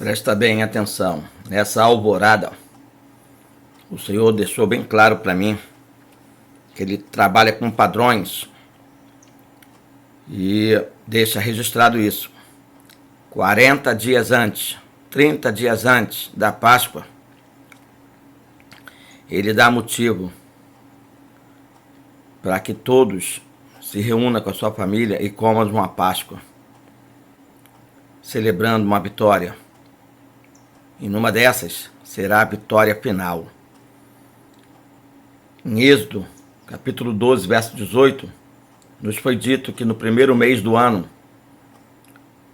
Presta bem atenção. Nessa alvorada, o Senhor deixou bem claro para mim que Ele trabalha com padrões e deixa registrado isso. 40 dias antes, 30 dias antes da Páscoa, Ele dá motivo para que todos se reúnam com a sua família e comam uma Páscoa, celebrando uma vitória. E numa dessas será a vitória final. Em Êxodo, capítulo 12, verso 18, nos foi dito que no primeiro mês do ano,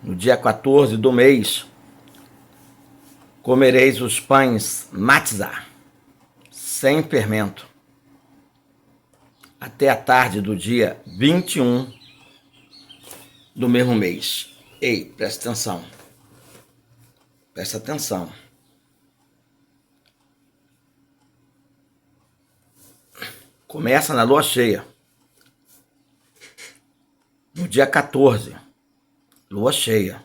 no dia 14 do mês, comereis os pães matzah, sem fermento, até a tarde do dia 21 do mesmo mês. Ei, presta atenção. Presta atenção. Começa na lua cheia. No dia 14, lua cheia.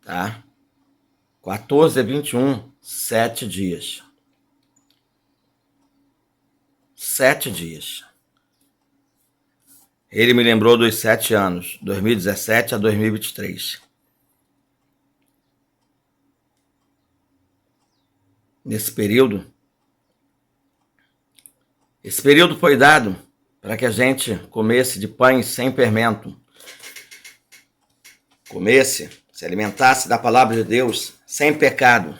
Tá? 14 a 21, 7 dias. 7 dias. Ele me lembrou dos 7 anos, 2017 a 2023. Nesse período, esse período foi dado para que a gente comesse de pães sem fermento, se alimentasse da palavra de Deus sem pecado.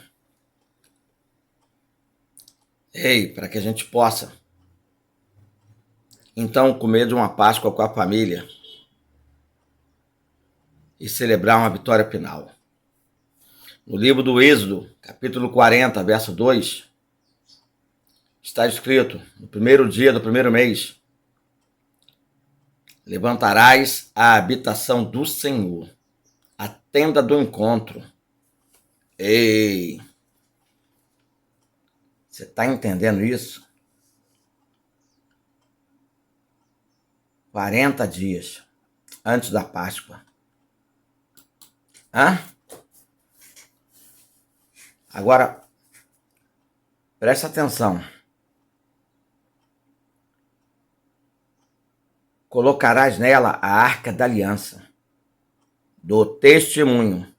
Ei, para que a gente possa, então, comer de uma Páscoa com a família e celebrar uma vitória final. No livro do Êxodo, capítulo 40, verso 2, está escrito, no primeiro dia do primeiro mês, levantarás a habitação do Senhor, a tenda do encontro. Ei! Você está entendendo isso? 40 dias antes da Páscoa. Agora, presta atenção. Colocarás nela a arca da aliança, do testemunho,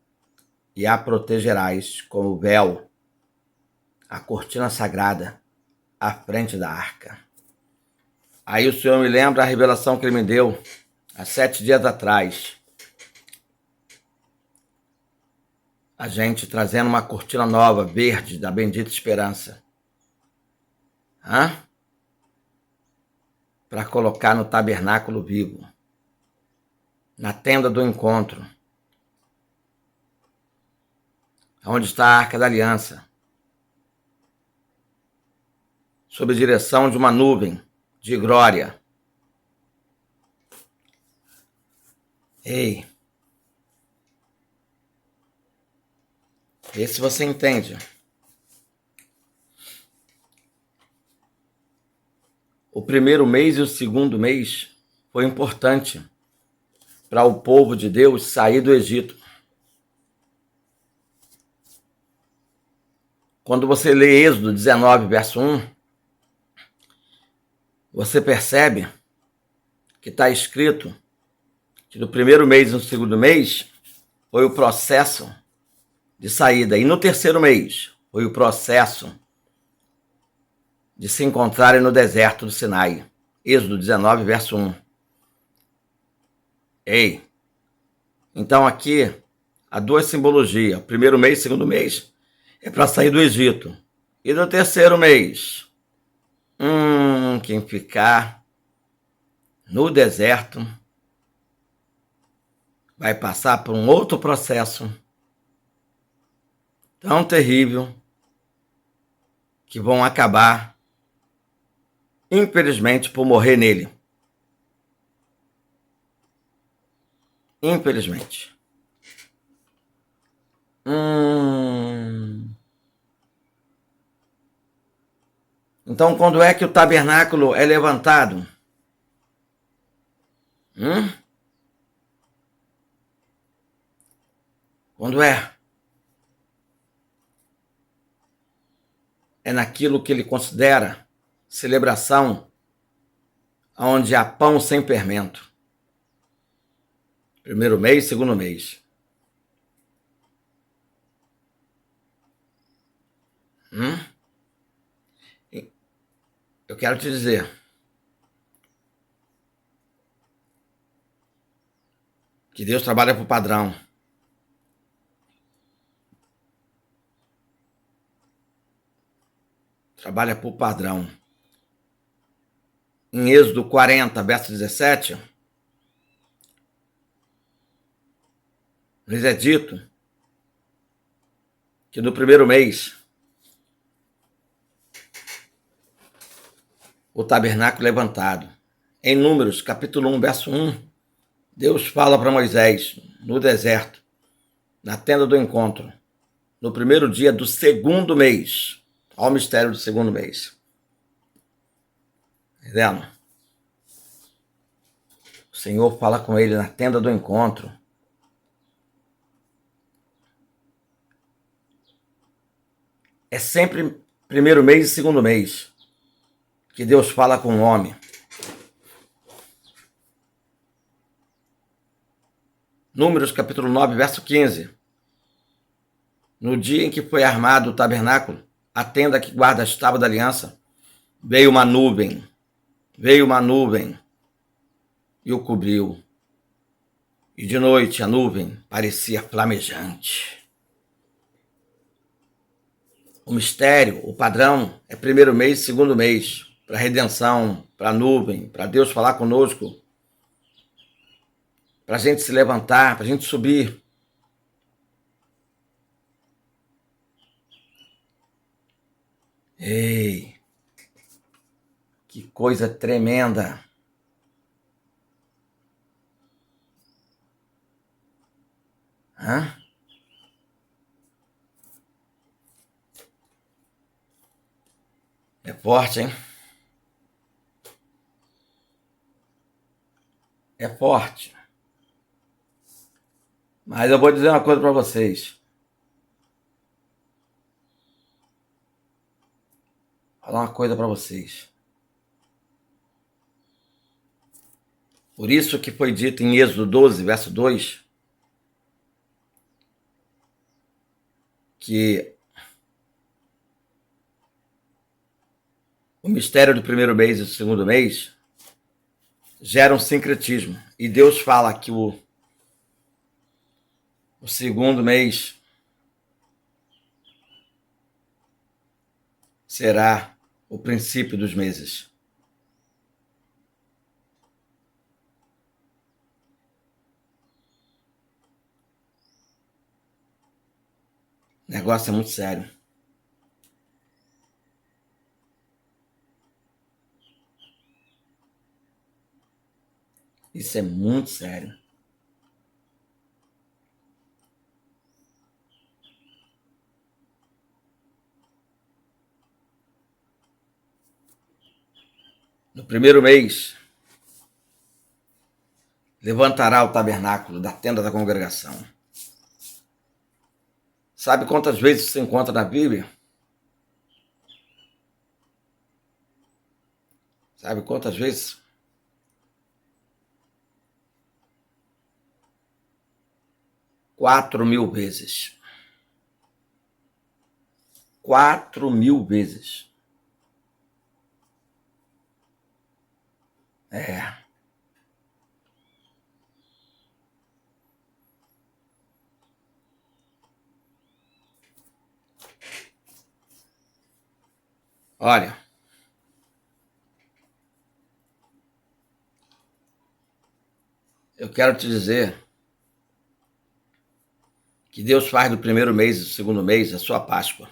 e a protegerás com o véu, a cortina sagrada, à frente da arca. Aí o Senhor me lembra a revelação que Ele me deu há 7 dias atrás. A gente trazendo uma cortina nova, verde, da bendita esperança. Para colocar no tabernáculo vivo, na tenda do encontro, onde está a arca da aliança, sob a direção de uma nuvem de glória. Ei, vê se você entende. O primeiro mês e o segundo mês foi importante para o povo de Deus sair do Egito. Quando você lê Êxodo 19, verso 1, você percebe que está escrito que no primeiro mês e no segundo mês foi o processo de saída. E no terceiro mês foi o processo de se encontrarem no deserto do Sinai. Êxodo 19, verso 1. Ei, então aqui há duas simbologias. O primeiro mês e o segundo mês é para sair do Egito. E no terceiro mês, quem ficar no deserto vai passar por um outro processo tão terrível que vão acabar, infelizmente, por morrer nele. Infelizmente. Então, quando é que o tabernáculo é levantado? Quando é naquilo que ele considera celebração, onde há pão sem fermento. Primeiro mês, segundo mês. Eu quero te dizer, que Deus trabalha por padrão. Trabalha por padrão. Em Êxodo 40, verso 17, nos é dito que no primeiro mês o tabernáculo levantado. Em Números, capítulo 1, verso 1, Deus fala para Moisés, no deserto, na tenda do encontro, no primeiro dia do segundo mês. Olha o mistério do segundo mês. Entendendo? O Senhor fala com ele na tenda do encontro. É sempre primeiro mês e segundo mês que Deus fala com o homem. Números capítulo 9, verso 15. No dia em que foi armado o tabernáculo, a tenda que guarda as tábuas da aliança, veio uma nuvem e o cobriu. E de noite a nuvem parecia flamejante. O mistério, o padrão, é primeiro mês e segundo mês, para a redenção, para a nuvem, para Deus falar conosco, para a gente se levantar, para a gente subir. Ei, que coisa tremenda! Hã? É forte, hein? É forte. Mas eu vou dizer uma coisa para vocês. Falar uma coisa para vocês. Por isso que foi dito em Êxodo 12, verso 2, que o mistério do primeiro mês e do segundo mês gera um sincretismo. E Deus fala que o segundo mês será o princípio dos meses. O negócio é muito sério. Isso é muito sério. No primeiro mês, levantará o tabernáculo da tenda da congregação. Sabe quantas vezes você encontra na Bíblia? Sabe quantas vezes? 4.000 vezes. 4.000 vezes. É. Olha, eu quero te dizer que Deus faz do primeiro mês e do segundo mês a sua Páscoa.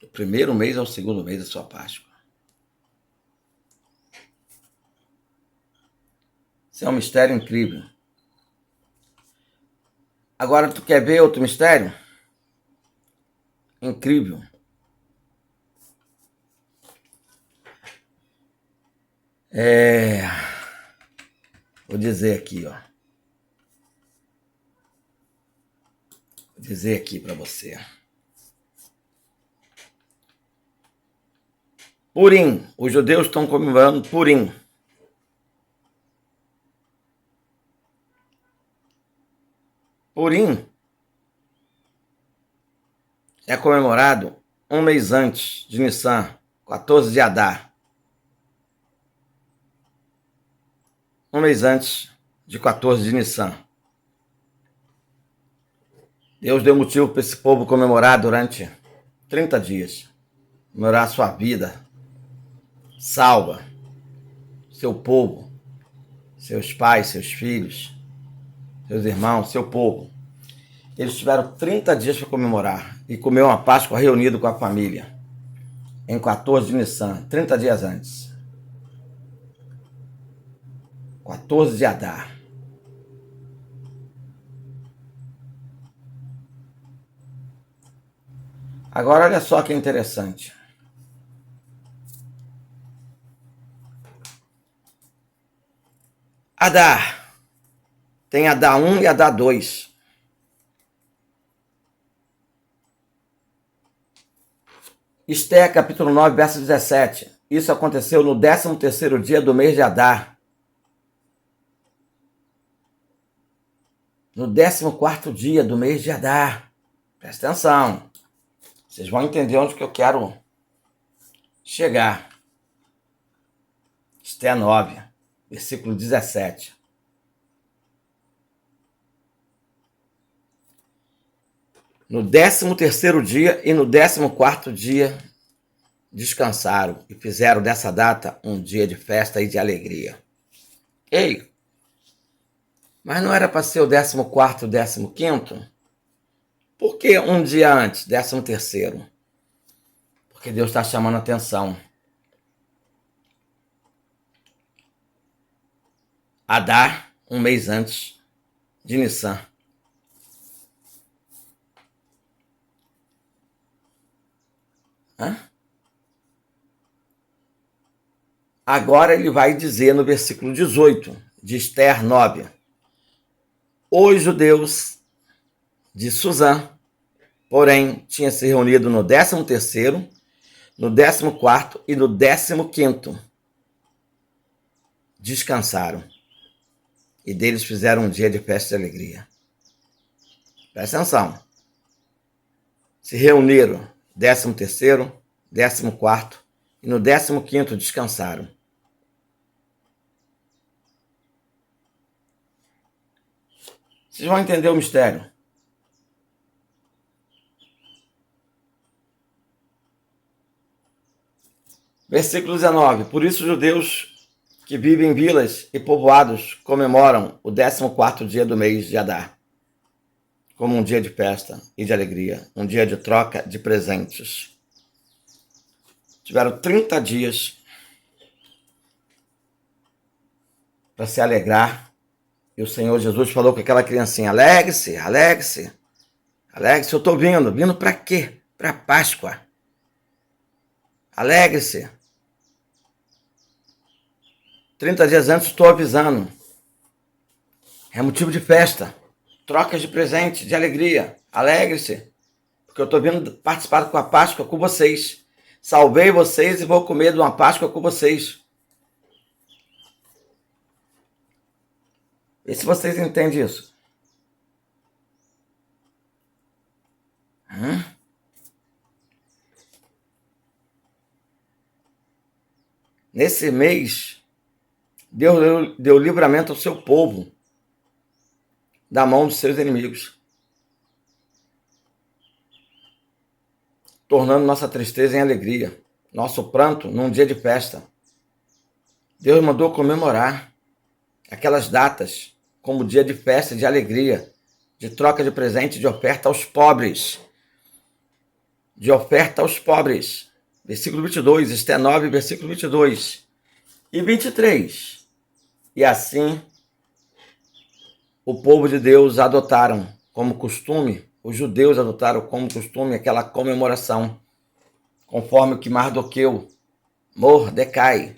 Do primeiro mês ao segundo mês a sua Páscoa. Isso é um mistério incrível. Agora, tu quer ver outro mistério? Incrível. dizer aqui, ó. Vou dizer aqui para você. Purim. Os judeus estão comemorando Purim. Purim é comemorado um mês antes de Nissan, 14 de Adar. Um mês antes de 14 de Nissan. Deus deu motivo para esse povo comemorar durante 30 dias. Comemorar a sua vida. Salva seu povo, seus pais, seus filhos, seus irmãos, seu povo. Eles tiveram 30 dias para comemorar e comer uma Páscoa reunido com a família. Em 14 de Nissan, 30 dias antes. 14 de Adar. Agora, olha só que interessante. Adar. Tem Adar 1 e Adar 2. Esté, capítulo 9, verso 17. Isso aconteceu no 13º dia do mês de Adar. No 14º dia do mês de Adar. Presta atenção. Vocês vão entender onde que eu quero chegar. Esté 9, versículo 17. No 13º dia e no 14º dia descansaram e fizeram dessa data um dia de festa e de alegria. Ei, mas não era para ser o 14º e o 15º? Por que um dia antes, 13º? Porque Deus está chamando a atenção. Adar, um mês antes de Nissan. Agora ele vai dizer no versículo 18 de Esther 9. Os judeus de Suzã, porém, tinham se reunido no 13º, no 14º e no 15º. Descansaram. E deles fizeram um dia de festa e alegria. Presta atenção. Se reuniram 13º, 14º e no 15º descansaram. Vocês vão entender o mistério. Versículo 19. Por isso os judeus que vivem em vilas e povoados comemoram o 14º dia do mês de Adar, como um dia de festa e de alegria, um dia de troca de presentes. Tiveram 30 dias para se alegrar. E o Senhor Jesus falou com aquela criancinha: alegre-se, alegre-se, alegre-se, eu estou vindo. Vindo para quê? Para Páscoa. Alegre-se. 30 dias antes estou avisando. É motivo de festa, trocas de presente, de alegria. Alegre-se, porque eu estou vindo participar com a Páscoa com vocês. Salvei vocês e vou comer de uma Páscoa com vocês. E se vocês entendem isso? Nesse mês, Deus deu livramento ao seu povo da mão dos seus inimigos, tornando nossa tristeza em alegria, nosso pranto num dia de festa. Deus mandou comemorar aquelas datas como dia de festa, de alegria, de troca de presente, de oferta aos pobres. De oferta aos pobres. Versículo 22, Esté 9, versículo 22 e 23. E assim, o povo de Deus adotaram como costume, os judeus adotaram como costume aquela comemoração, conforme o que Mardoqueu, Mordecai,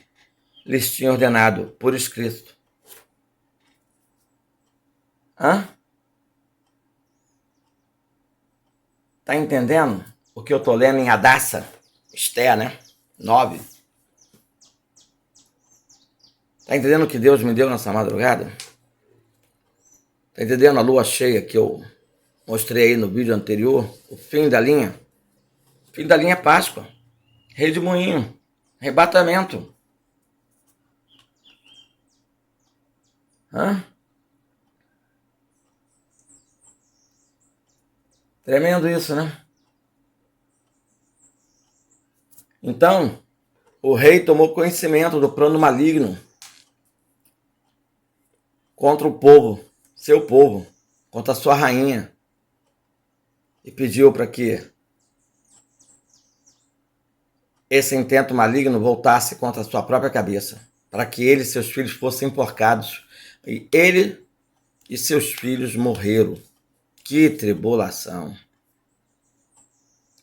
lhes tinha ordenado por escrito. Hã? Tá entendendo o que eu tô lendo em Hadassah? Esther, né? 9. Tá entendendo o que Deus me deu nessa madrugada? Tá entendendo a lua cheia que eu mostrei aí no vídeo anterior? O fim da linha? O fim da linha é Páscoa. Redemoinho. Arrebatamento. Hã? Tremendo isso, né? Então, o rei tomou conhecimento do plano maligno contra o povo, seu povo, contra a sua rainha, e pediu para que esse intento maligno voltasse contra a sua própria cabeça, para que ele e seus filhos fossem enforcados. E ele e seus filhos morreram. Que tribulação!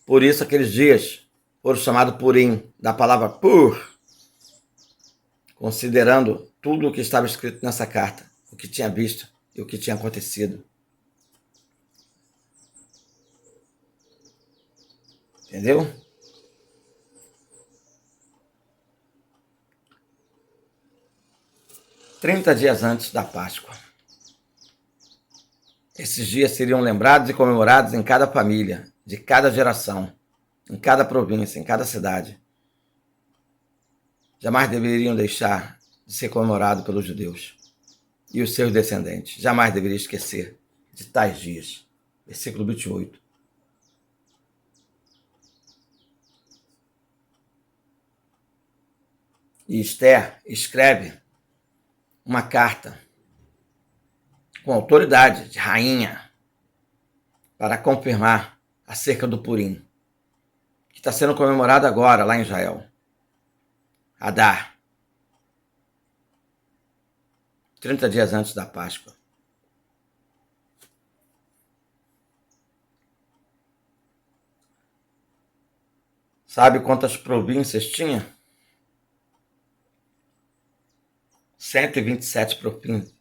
Por isso aqueles dias foram chamados Purim, da palavra pur, considerando tudo o que estava escrito nessa carta, o que tinha visto e o que tinha acontecido. Entendeu? Trinta dias antes da Páscoa. Esses dias seriam lembrados e comemorados em cada família, de cada geração, em cada província, em cada cidade. Jamais deveriam deixar de ser comemorados pelos judeus e os seus descendentes. Jamais deveriam esquecer de tais dias. Versículo 28. E Esther escreve uma carta com autoridade de rainha para confirmar acerca do Purim, que está sendo comemorado agora lá em Israel. Adar, 30 dias antes da Páscoa. Sabe quantas províncias tinha? 127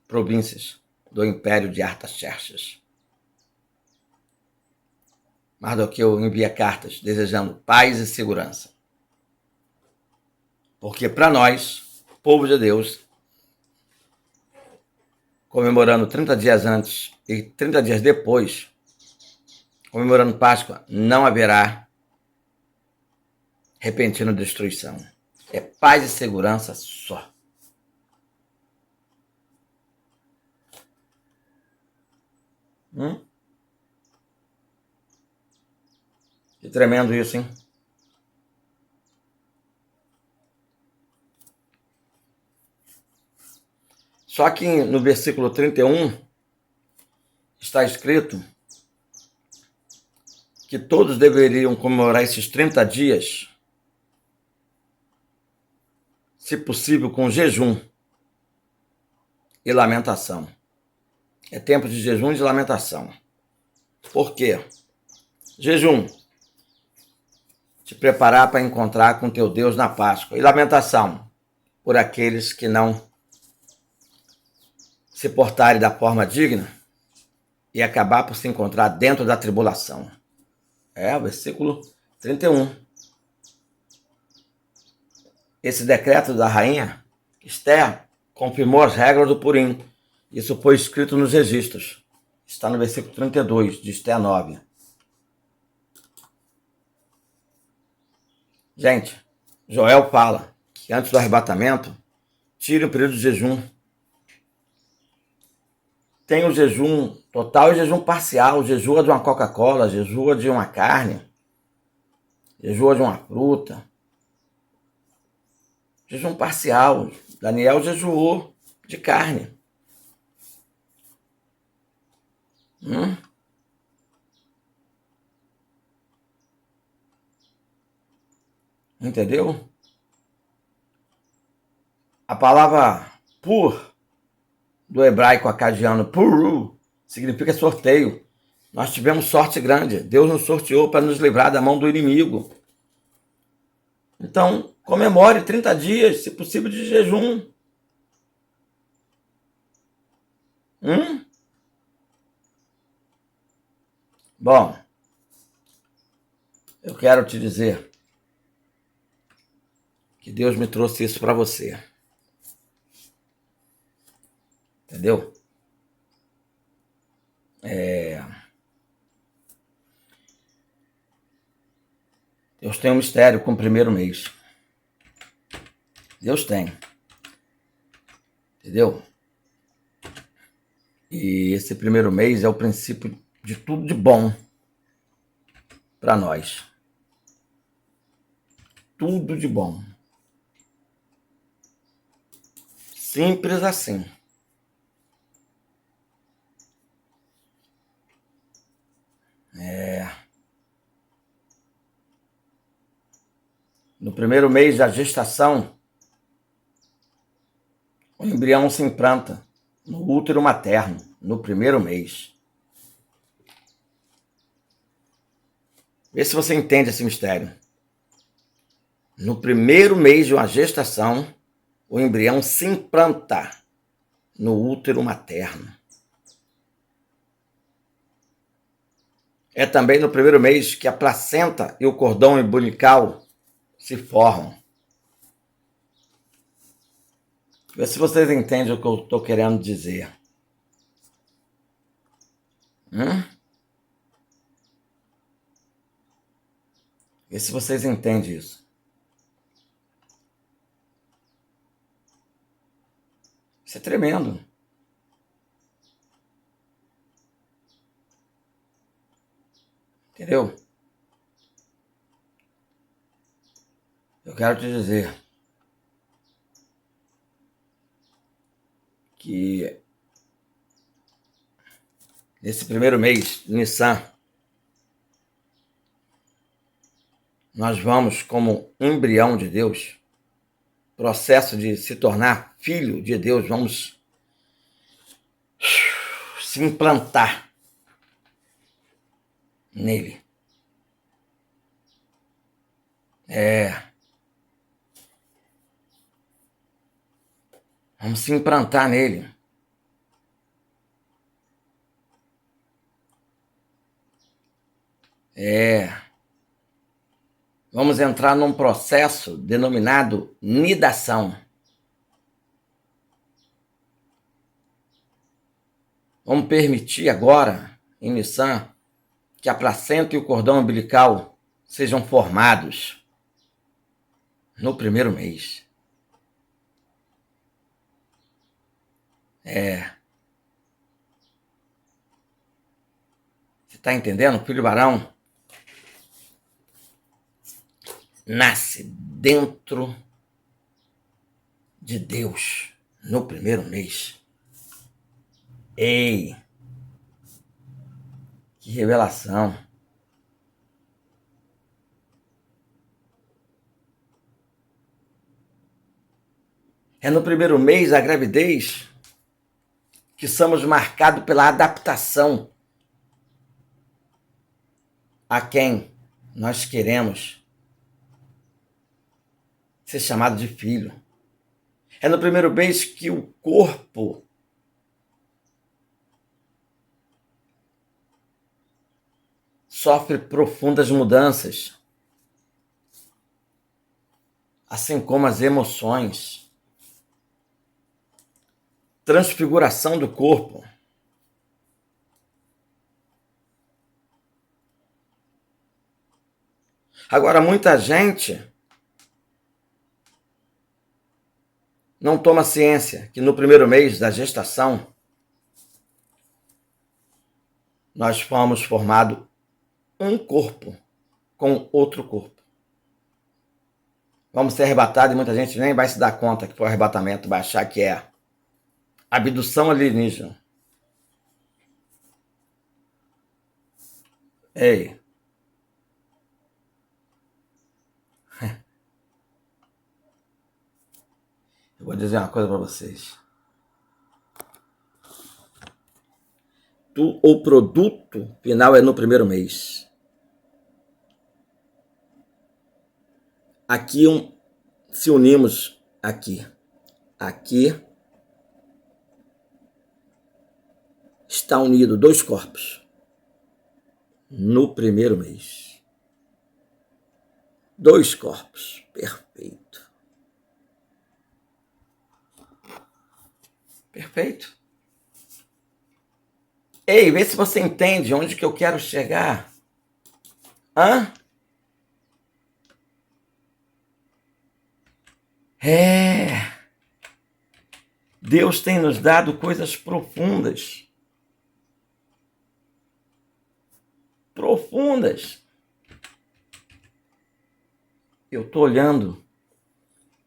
províncias do Império de Artaxerxes. Mardoqueu envia cartas desejando paz e segurança. Porque para nós, povo de Deus, comemorando 30 dias antes e 30 dias depois, comemorando Páscoa, não haverá repentina destruição. É paz e segurança só. Que tremendo isso, hein? Só que no versículo 31 está escrito que todos deveriam comemorar esses 30 dias, se possível, com jejum e lamentação. É tempo de jejum e de lamentação. Por quê? Jejum, te preparar para encontrar com teu Deus na Páscoa. E lamentação, por aqueles que não se portarem da forma digna e acabar por se encontrar dentro da tribulação. É, o versículo 31. Esse decreto da rainha Esther confirmou as regras do Purim. Isso foi escrito nos registros. Está no versículo 32 de Esther 9. Gente, Joel fala que antes do arrebatamento, tire um período de jejum. Tem o jejum total e jejum parcial. Jejua de uma Coca-Cola, jejua de uma carne, jejua de uma fruta. Jejum parcial. Daniel jejuou de carne. Entendeu? A palavra pur, do hebraico acadiano, puru, significa sorteio. Nós tivemos sorte grande. Deus nos sorteou para nos livrar da mão do inimigo. Então, comemore 30 dias, se possível, de jejum. Bom, eu quero te dizer que Deus me trouxe isso para você. Entendeu? Deus tem um mistério com o primeiro mês. Deus tem. Entendeu? E esse primeiro mês é o princípio de tudo de bom para nós. Tudo de bom. Simples assim. No primeiro mês da gestação, o embrião se implanta no útero materno, no primeiro mês. Vê se você entende esse mistério. No primeiro mês de uma gestação, o embrião se implanta no útero materno. É também no primeiro mês que a placenta e o cordão umbilical se formam. Vê se vocês entendem o que eu estou querendo dizer. Vê se vocês entendem isso. Isso é tremendo. Entendeu? Eu quero te dizer que nesse primeiro mês, Nissan, nós vamos, como embrião de Deus, processo de se tornar filho de Deus, vamos se implantar nele. Vamos se implantar nele. Vamos entrar num processo denominado nidação. Vamos permitir agora, em Nissan, que a placenta e o cordão umbilical sejam formados no primeiro mês. Você está entendendo? O filho varão nasce dentro de Deus no primeiro mês. Ei, que revelação! É no primeiro mês da gravidez que somos marcados pela adaptação a quem nós queremos ser chamado de filho. É no primeiro mês que o corpo sofre profundas mudanças, assim como as emoções, transfiguração do corpo. Agora, muita gente não toma ciência que no primeiro mês da gestação nós fomos formados um corpo com outro corpo. Vamos ser arrebatados e muita gente nem vai se dar conta que foi arrebatamento, vai achar que é abdução alienígena. Ei. Eu vou dizer uma coisa para vocês. O produto final é no primeiro mês. Aqui se unimos aqui. Aqui está unido dois corpos. no primeiro mês. 2 corpos. Perfeito. Perfeito. Ei, vê se você entende onde que eu quero chegar. Hã? Deus tem nos dado coisas profundas. Profundas. Eu estou olhando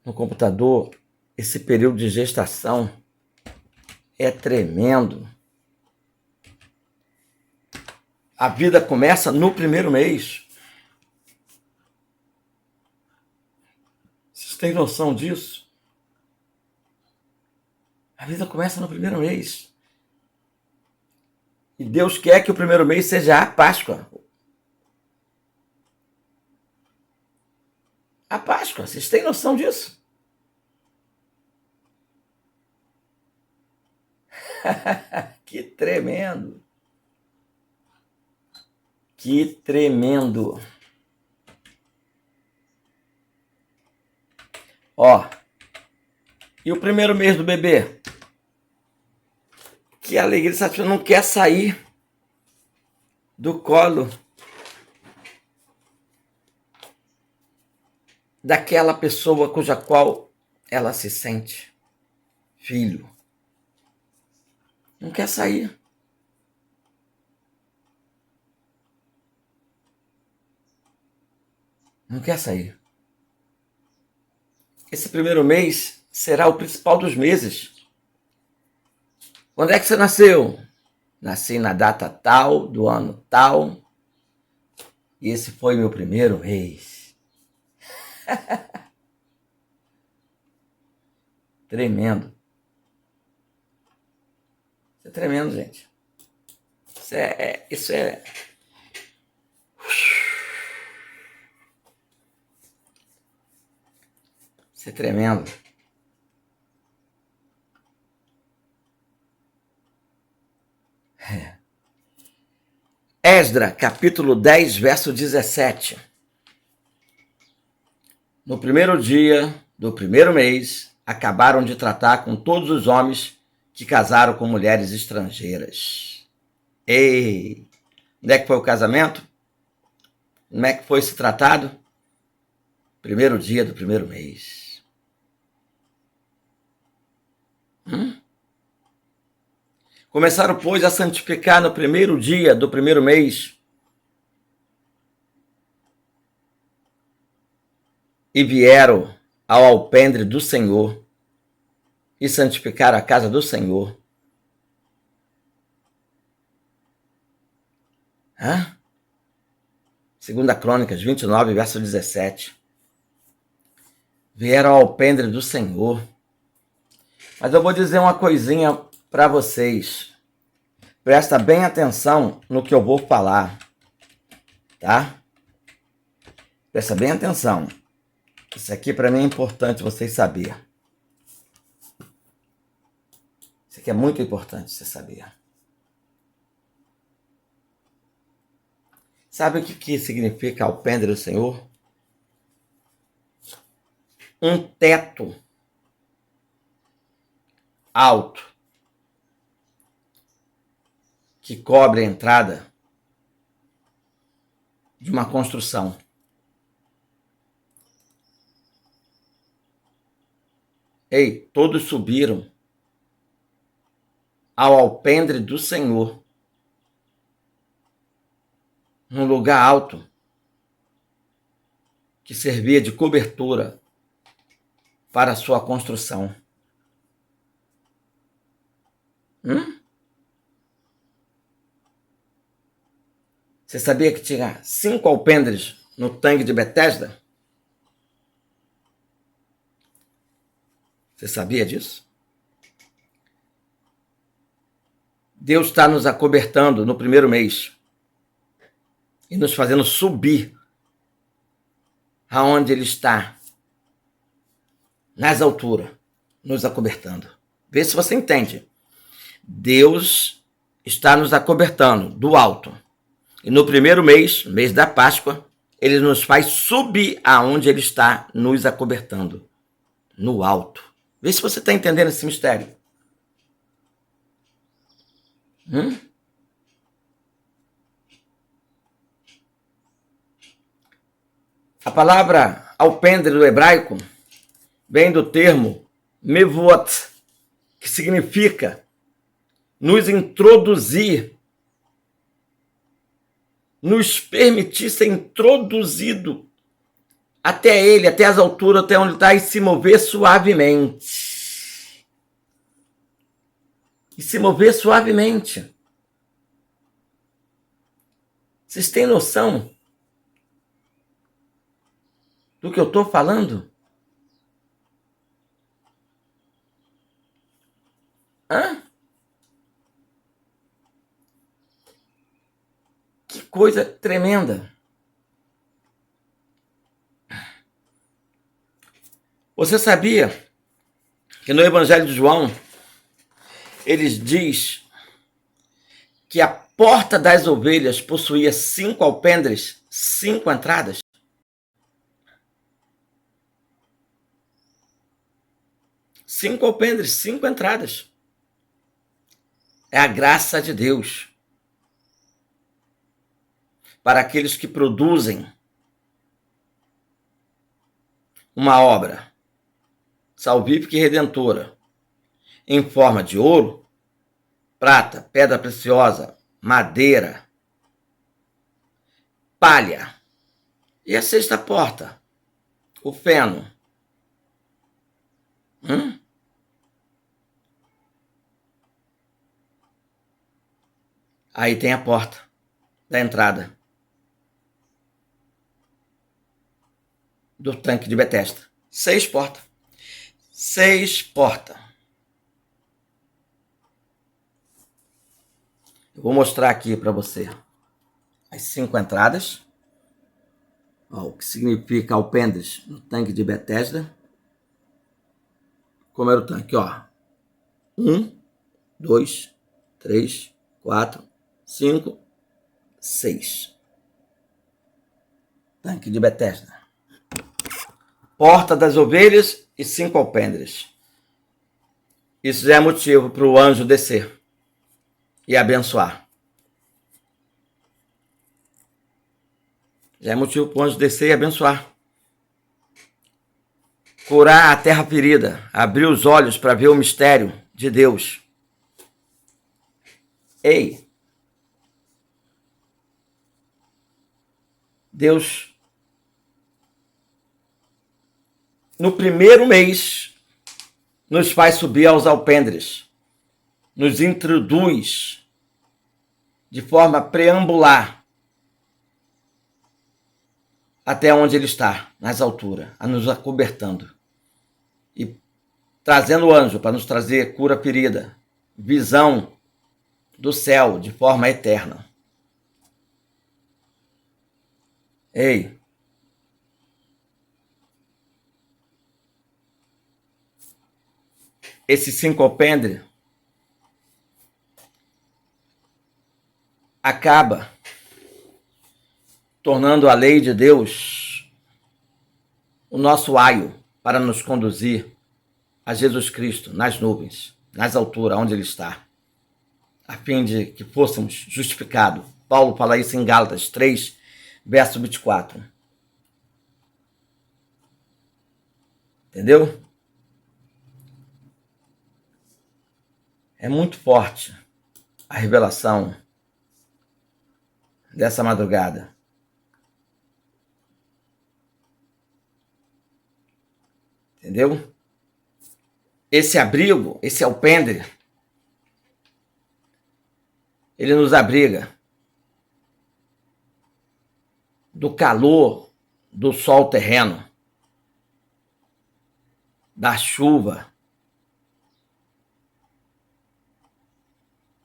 no computador, esse período de gestação é tremendo. A vida começa no primeiro mês. Vocês têm noção disso? A vida começa no primeiro mês. E Deus quer que o primeiro mês seja a Páscoa. A Páscoa, vocês têm noção disso? Que tremendo. Que tremendo. Ó, e o primeiro mês do bebê? Que alegria, essa pessoa não quer sair do colo daquela pessoa cuja qual ela se sente filho. Não quer sair. Não quer sair. Esse primeiro mês será o principal dos meses. Quando é que você nasceu? Nasci na data tal, do ano tal. E esse foi meu primeiro mês. Tremendo. Isso é tremendo, gente. Isso é... Isso é tremendo. Esdra, capítulo 10, verso 17. No primeiro dia do primeiro mês, acabaram de tratar com todos os homens que casaram com mulheres estrangeiras. Ei! Onde é que foi o casamento? Como é que foi esse tratado? Primeiro dia do primeiro mês. Começaram, pois, a santificar no primeiro dia do primeiro mês e vieram ao alpendre do Senhor e santificaram a casa do Senhor. Segunda Crônicas 29, verso 17. Vieram ao alpendre do Senhor. Mas eu vou dizer uma coisinha para vocês. Presta bem atenção no que eu vou falar, tá? Presta bem atenção. Isso aqui para mim é importante vocês saberem. Isso aqui é muito importante você saber. Sabe o que significa alpendre do Senhor? Um teto alto que cobre a entrada de uma construção. Ei, todos subiram ao alpendre do Senhor, num lugar alto que servia de cobertura para a sua construção. Você sabia que tinha 5 alpendres no tanque de Betesda? Você sabia disso? Deus está nos acobertando no primeiro mês e nos fazendo subir aonde Ele está, nas alturas, nos acobertando. Vê se você entende. Deus está nos acobertando do alto, E no primeiro mês, mês da Páscoa, ele nos faz subir aonde ele está nos acobertando, no alto. Vê se você está entendendo esse mistério. A palavra alpendre do hebraico vem do termo mevot, que significa nos introduzir, nos permitir ser introduzido até ele, até as alturas, até onde está, e se mover suavemente. E se mover suavemente. Vocês têm noção do que eu estou falando? Que coisa tremenda. Você sabia que no Evangelho de João, eles diz que a porta das ovelhas possuía 5 alpendres, 5 entradas? Cinco alpendres, 5 entradas. É a graça de Deus para aqueles que produzem uma obra salvífica e redentora em forma de ouro, prata, pedra preciosa, madeira, palha. E a sexta porta? O feno. Aí tem a porta da entrada do tanque de Betesda. 6 portas. 6 portas. Eu vou mostrar aqui para você as 5 entradas. Ó, o que significa alpendres no tanque de Betesda. Como era o tanque? Ó. 1, 2, 3, 4, 5, 6. Tanque de Betesda. Porta das ovelhas e 5 alpendres. Isso já é motivo para o anjo descer e abençoar. Já é motivo para o anjo descer e abençoar. Curar a terra ferida, abrir os olhos para ver o mistério de Deus. Ei! Deus, no primeiro mês, nos faz subir aos alpendres, nos introduz de forma preambular até onde ele está, nas alturas, a nos acobertando e trazendo o anjo para nos trazer cura ferida, visão do céu de forma eterna. Ei! Esse 5 alpendre acaba tornando a lei de Deus o nosso aio para nos conduzir a Jesus Cristo nas nuvens, nas alturas, onde ele está, a fim de que fôssemos justificados. Paulo fala isso em Gálatas 3, verso 24. Entendeu? É muito forte a revelação dessa madrugada. Entendeu? Esse abrigo, esse alpendre, ele nos abriga do calor do sol terreno, da chuva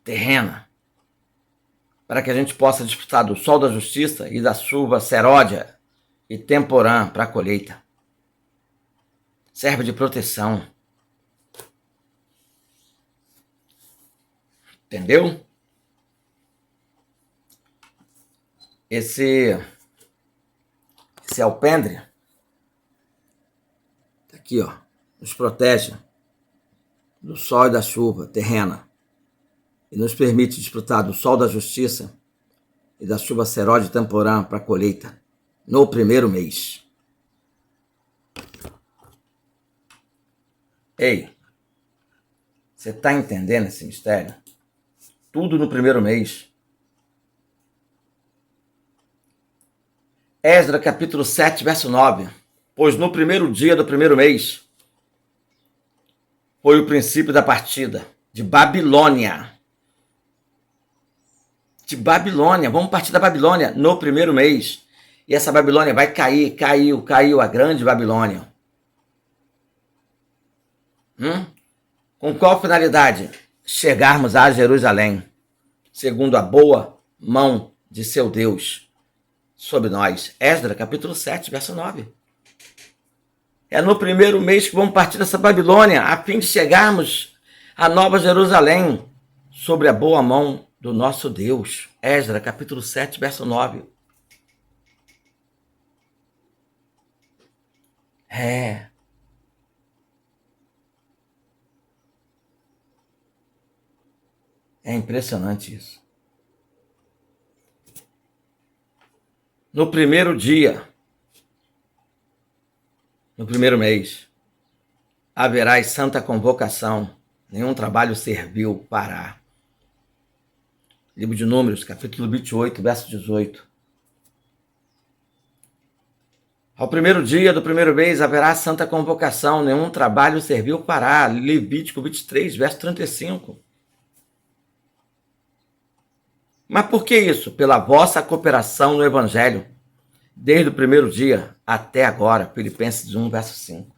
terrena, para que a gente possa desfrutar do sol da justiça e da chuva seródia e temporã para a colheita. Serve de proteção. Entendeu? Esse alpendre, tá aqui, ó, nos protege do sol e da chuva terrena e nos permite desfrutar do sol da justiça e da chuva seródia e temporã para a colheita no primeiro mês. Ei, você está entendendo esse mistério? Tudo no primeiro mês. Esdras capítulo 7, verso 9. Pois no primeiro dia do primeiro mês foi o princípio da partida de Babilônia. De Babilônia, vamos partir da Babilônia no primeiro mês. E essa Babilônia vai cair, caiu a grande Babilônia. Com qual finalidade? Chegarmos a Jerusalém, segundo a boa mão de seu Deus sobre nós. Esdras, capítulo 7, verso 9. É no primeiro mês que vamos partir dessa Babilônia, a fim de chegarmos a Nova Jerusalém, sobre a boa mão do nosso Deus. Esdras, capítulo 7, verso 9. É impressionante isso. No primeiro dia, no primeiro mês, haverá santa convocação, nenhum trabalho servil parar. Livro de Números, capítulo 28, verso 18. Ao primeiro dia do primeiro mês haverá santa convocação, nenhum trabalho servil parar. Levítico 23, verso 35. Mas por que isso? Pela vossa cooperação no Evangelho, desde o primeiro dia até agora. Filipenses 1, verso 5.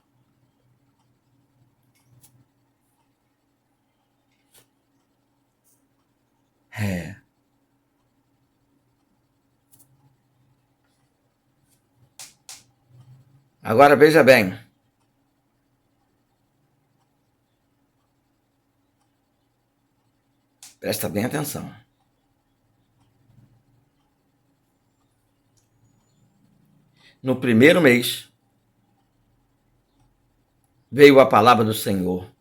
Agora veja bem. Presta bem atenção. No primeiro mês, veio a palavra do Senhor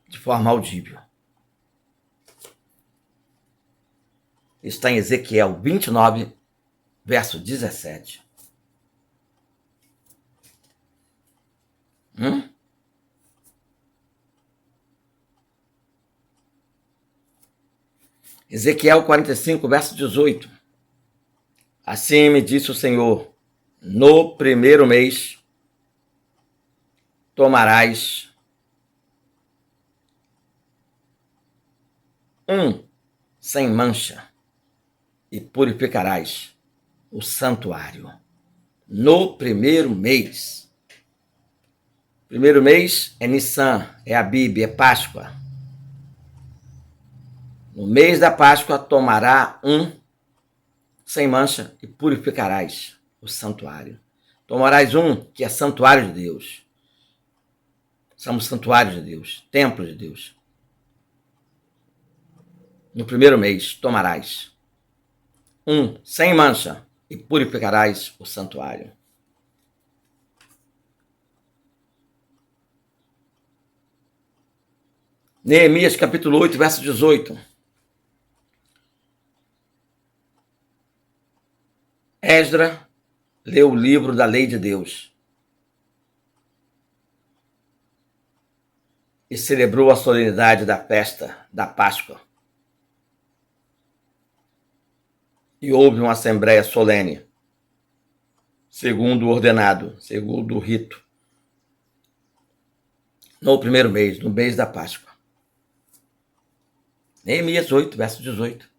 de forma audível. Está em Ezequiel 29, verso 17. Ezequiel 45, verso 18. Assim me disse o Senhor, no primeiro mês tomarás sem mancha e purificarás o santuário. No primeiro mês. Primeiro mês é Nissan, é Abib, é Páscoa. No mês da Páscoa tomará sem mancha e purificarás o santuário. Tomarás que é santuário de Deus. Somos santuários de Deus, templo de Deus. No primeiro mês tomarás sem mancha e purificarás o santuário. Neemias capítulo 8, verso 18. Esdras leu o livro da lei de Deus e celebrou a solenidade da festa da Páscoa. E houve uma assembleia solene, segundo o ordenado, segundo o rito, no primeiro mês, no mês da Páscoa. Neemias 8, verso 18.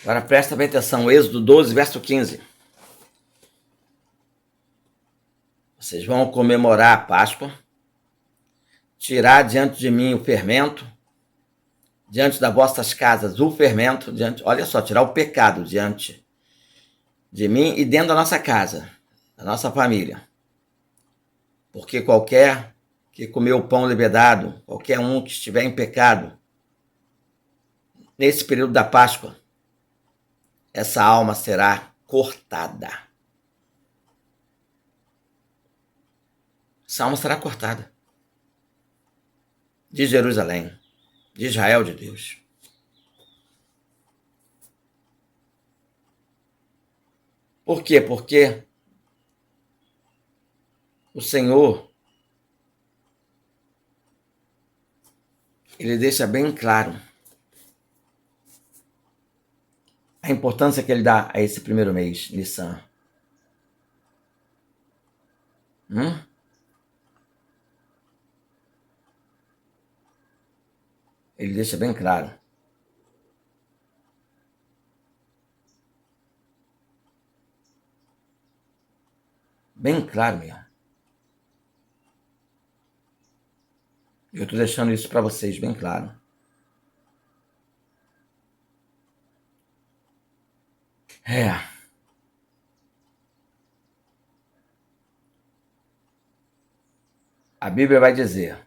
Agora presta bem atenção, Êxodo 12, verso 15. Vocês vão comemorar a Páscoa, tirar diante de mim o fermento, diante das vossas casas o fermento, olha só, tirar o pecado diante de mim e dentro da nossa casa, da nossa família. Porque qualquer que comeu o pão levedado, qualquer um que estiver em pecado, nesse período da Páscoa, essa alma será cortada. Essa alma será cortada. De Jerusalém, de Israel de Deus. Por quê? Porque o Senhor, ele deixa bem claro a importância que ele dá a esse primeiro mês, Nissan. Ele deixa bem claro. Bem claro mesmo. Eu estou deixando isso para vocês bem claro. A Bíblia vai dizer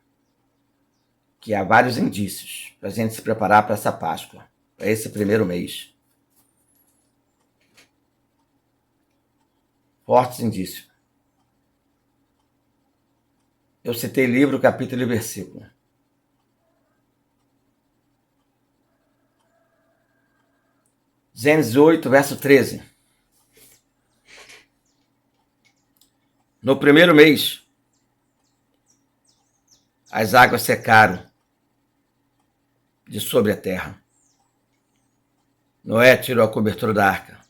que há vários indícios para a gente se preparar para essa Páscoa, para esse primeiro mês. Fortes indícios. Eu citei livro, capítulo e versículo. Gênesis 8, verso 13. No primeiro mês, as águas secaram de sobre a terra. Noé tirou a cobertura da arca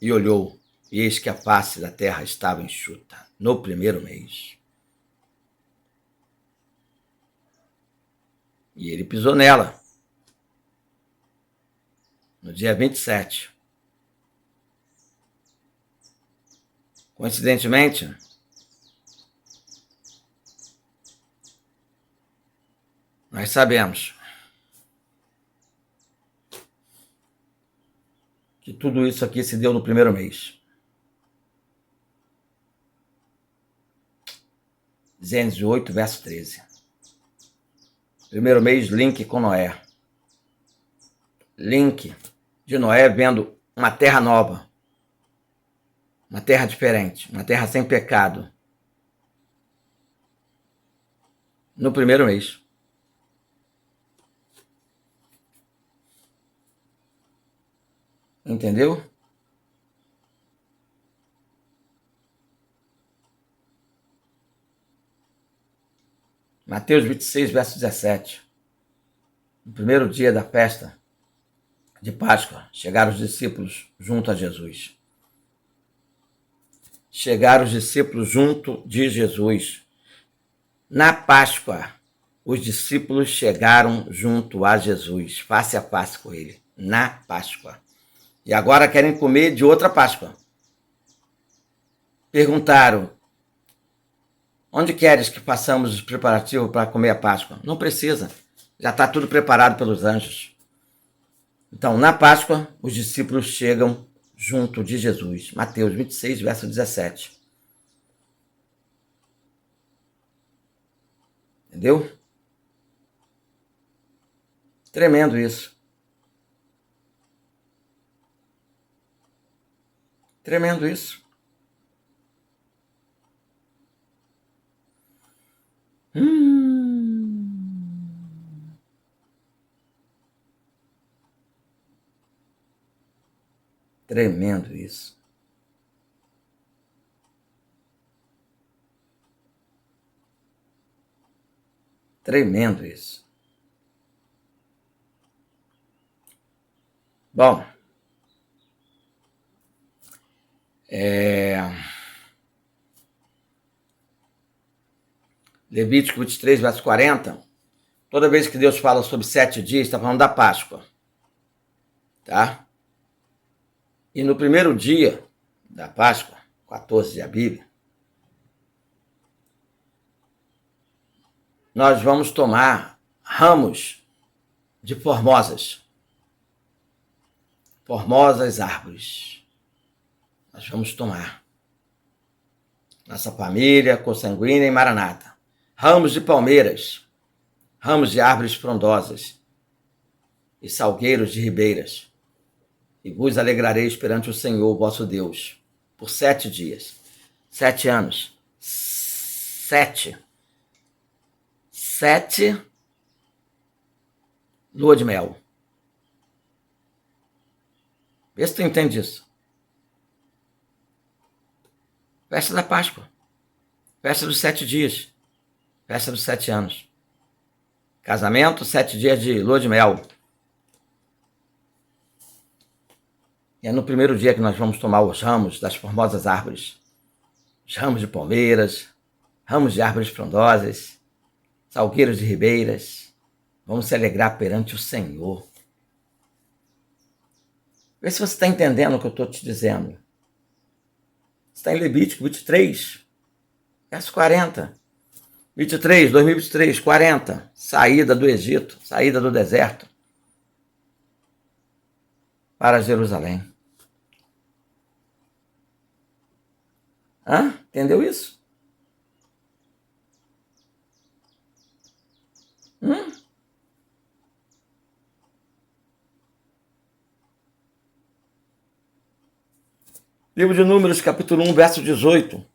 e olhou, e eis que a face da terra estava enxuta. No primeiro mês. E ele pisou nela. No dia 27. Coincidentemente, nós sabemos que tudo isso aqui se deu no primeiro mês. Gênesis 8, verso 13. Primeiro mês, link com Noé. Link de Noé vendo uma terra nova. Uma terra diferente. Uma terra sem pecado. No primeiro mês. Entendeu? Mateus 26, verso 17. No primeiro dia da festa de Páscoa, chegaram os discípulos junto a Jesus. Chegaram os discípulos junto de Jesus. Na Páscoa, os discípulos chegaram junto a Jesus, face a face com ele, na Páscoa. E agora querem comer de outra Páscoa. Perguntaram, onde queres que façamos os preparativos para comer a Páscoa? Não precisa, já está tudo preparado pelos anjos. Então, na Páscoa, os discípulos chegam junto de Jesus. Mateus 26, verso 17. Entendeu? Tremendo isso. Tremendo isso. Tremendo isso. Tremendo isso. Bom, Levítico 23, verso 40, toda vez que Deus fala sobre 7 dias, está falando da Páscoa. Tá? E no primeiro dia da Páscoa, 14 da Bíblia, nós vamos tomar ramos de formosas árvores. Nós vamos tomar. Nossa família consanguínea em Maranata. Ramos de palmeiras, ramos de árvores frondosas e salgueiros de ribeiras. E vos alegrareis perante o Senhor, vosso Deus, por 7 dias, 7 anos, 7 lua de mel. Vê se tu entende isso. Festa da Páscoa, festa dos 7 dias, festa dos 7 anos. Casamento, 7 dias de lua de mel. E é no primeiro dia que nós vamos tomar os ramos das formosas árvores. Os ramos de palmeiras, ramos de árvores frondosas, salgueiros de ribeiras. Vamos se alegrar perante o Senhor. Vê se você está entendendo o que eu estou te dizendo. Está em Levítico 23, verso 40. 2023, 40. Saída do Egito, saída do deserto para Jerusalém. Entendeu isso? Livro de Números, capítulo 1, verso 18.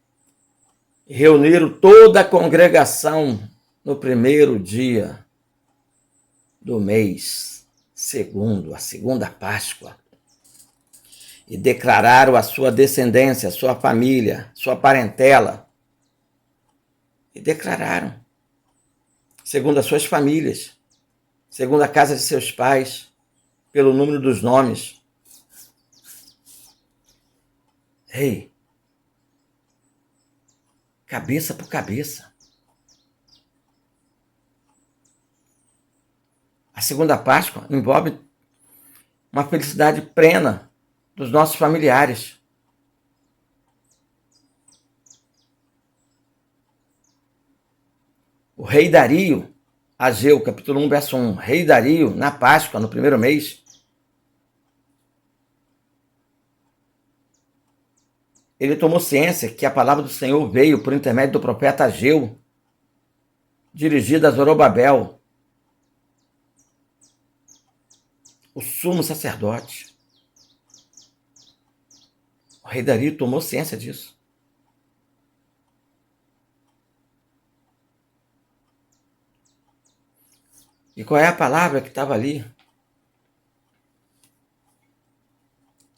Reuniram toda a congregação no primeiro dia do mês segundo, a segunda Páscoa, e declararam a sua descendência, a sua família, sua parentela, e declararam, segundo as suas famílias, segundo a casa de seus pais, pelo número dos nomes. Ei, cabeça por cabeça. A segunda Páscoa envolve uma felicidade plena dos nossos familiares. O rei Dario, Ageu, capítulo 1, verso 1. Rei Dario, na Páscoa, no primeiro mês, ele tomou ciência que a palavra do Senhor veio por intermédio do profeta Ageu, dirigida a Zorobabel, o sumo sacerdote. O rei Dario tomou ciência disso. E qual é a palavra que estava ali?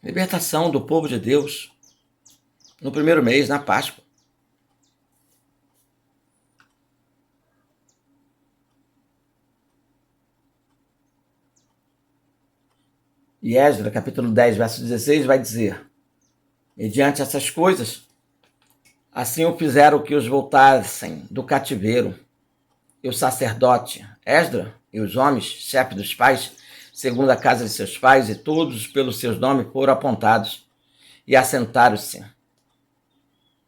Libertação do povo de Deus no primeiro mês, na Páscoa. E Esdras, capítulo 10, verso 16, vai dizer: mediante essas coisas, assim o fizeram que os voltassem do cativeiro, e o sacerdote Esdras e os homens, chefes dos pais, segundo a casa de seus pais, e todos pelos seus nomes foram apontados, e assentaram-se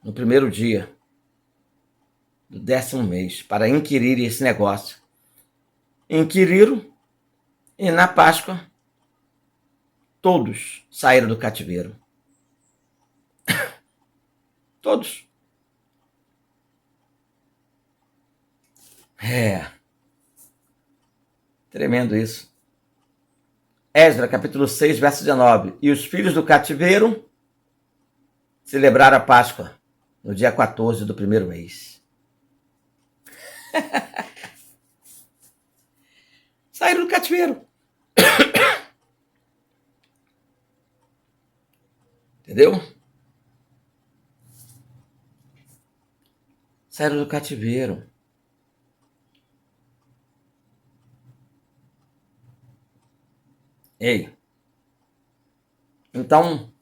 no primeiro dia do 10º mês, para inquirir esse negócio. Inquiriram, e na Páscoa, todos saíram do cativeiro. Todos. Tremendo isso. Esdras, capítulo 6, verso 19. E os filhos do cativeiro celebraram a Páscoa no dia 14 do primeiro mês. Saíram do cativeiro. Entendeu? Saíram do cativeiro. Ei. Então,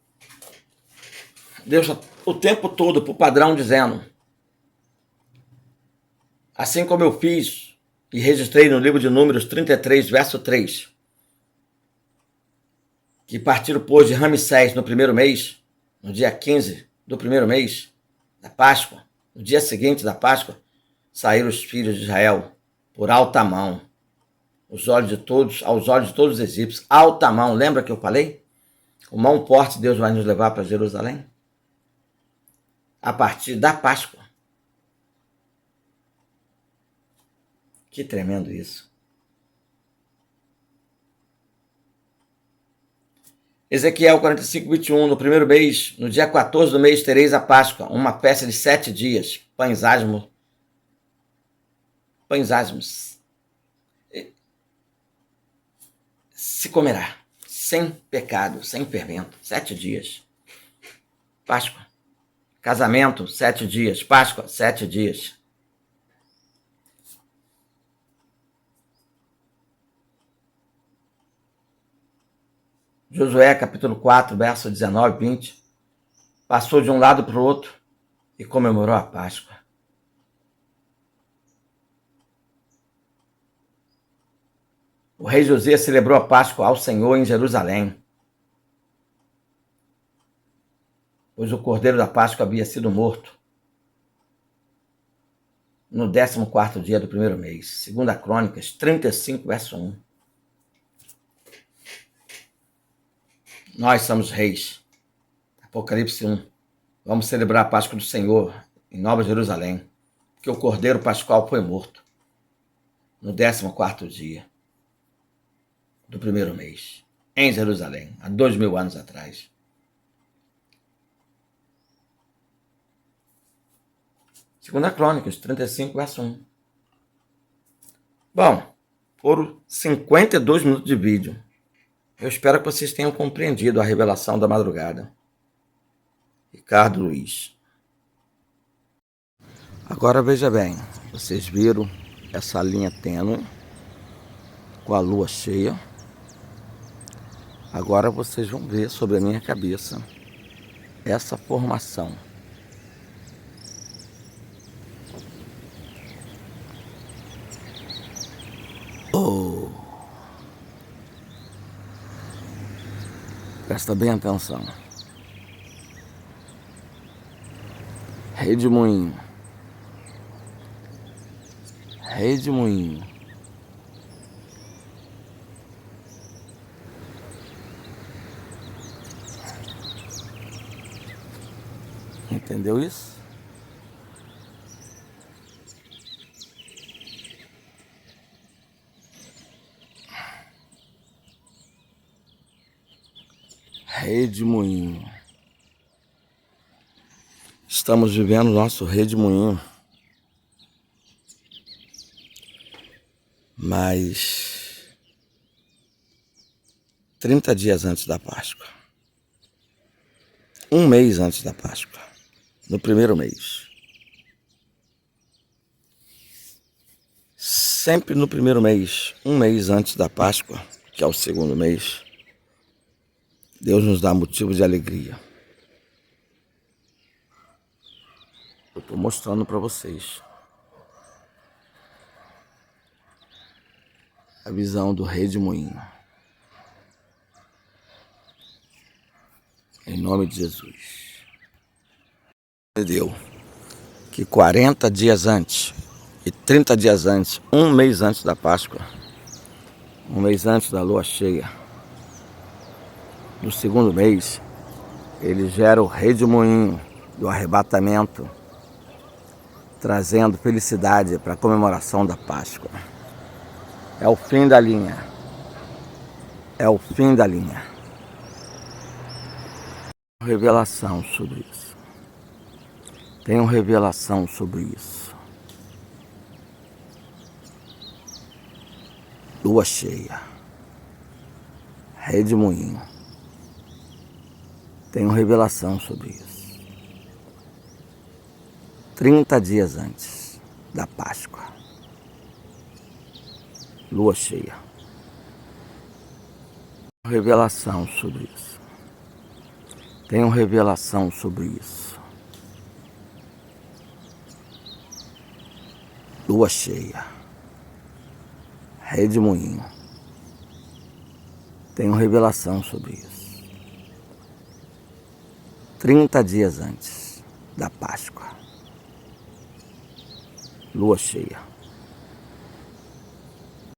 Deus o tempo todo pro padrão dizendo: assim como eu fiz e registrei no livro de Números 33, verso 3, que partiram, pois, de Ramsés no primeiro mês, no dia 15 do primeiro mês da Páscoa, no dia seguinte da Páscoa, saíram os filhos de Israel por alta mão. aos olhos de todos os egípcios, alta mão. Lembra que eu falei? O mão forte Deus vai nos levar para Jerusalém? A partir da Páscoa. Que tremendo isso. Ezequiel 45:21, no primeiro mês, no dia 14 do mês, tereis a Páscoa, uma festa de 7 dias, pães asmos. Se comerá, sem pecado, sem fermento, 7 dias. Páscoa. Casamento, 7 dias. Páscoa, 7 dias. Josué, capítulo 4, verso 19, 20. Passou de um lado para o outro e comemorou a Páscoa. O rei Josias celebrou a Páscoa ao Senhor em Jerusalém, pois o cordeiro da Páscoa havia sido morto no 14º dia do primeiro mês. 2 Crônicas 35, verso 1. Nós somos reis. Apocalipse 1. Vamos celebrar a Páscoa do Senhor em Nova Jerusalém, porque o cordeiro pascual foi morto no 14º dia do primeiro mês, em Jerusalém, há 2000 anos atrás. Segunda Crônicas 35, verso 1. Bom, foram 52 minutos de vídeo. Eu espero que vocês tenham compreendido a revelação da madrugada. Ricardo Luiz. Agora veja bem, vocês viram essa linha tênue com a lua cheia. Agora vocês vão ver sobre a minha cabeça essa formação. Presta bem atenção. Rei de moinho. Rei de moinho. Entendeu isso? Rei de moinho. Estamos vivendo o nosso rei de moinho. Mas 30 dias antes da Páscoa. Um mês antes da Páscoa. No primeiro mês. Sempre no primeiro mês, um mês antes da Páscoa, que é o segundo mês, Deus nos dá motivo de alegria. Eu estou mostrando para vocês a visão do rei de moinho. Em nome de Jesus. Entendeu que 40 dias antes e 30 dias antes, um mês antes da Páscoa, um mês antes da lua cheia, no segundo mês, ele gera o rei de moinho do arrebatamento, trazendo felicidade para a comemoração da Páscoa. É o fim da linha. É o fim da linha. Revelação sobre isso. Tenho revelação sobre isso. Lua cheia. Rei de moinho. Tenho revelação sobre isso. 30 dias antes da Páscoa. Lua cheia. Revelação sobre isso. Tenho revelação sobre isso. Lua cheia. Rei de moinho. Tenho revelação sobre isso. 30 dias antes da Páscoa. Lua cheia.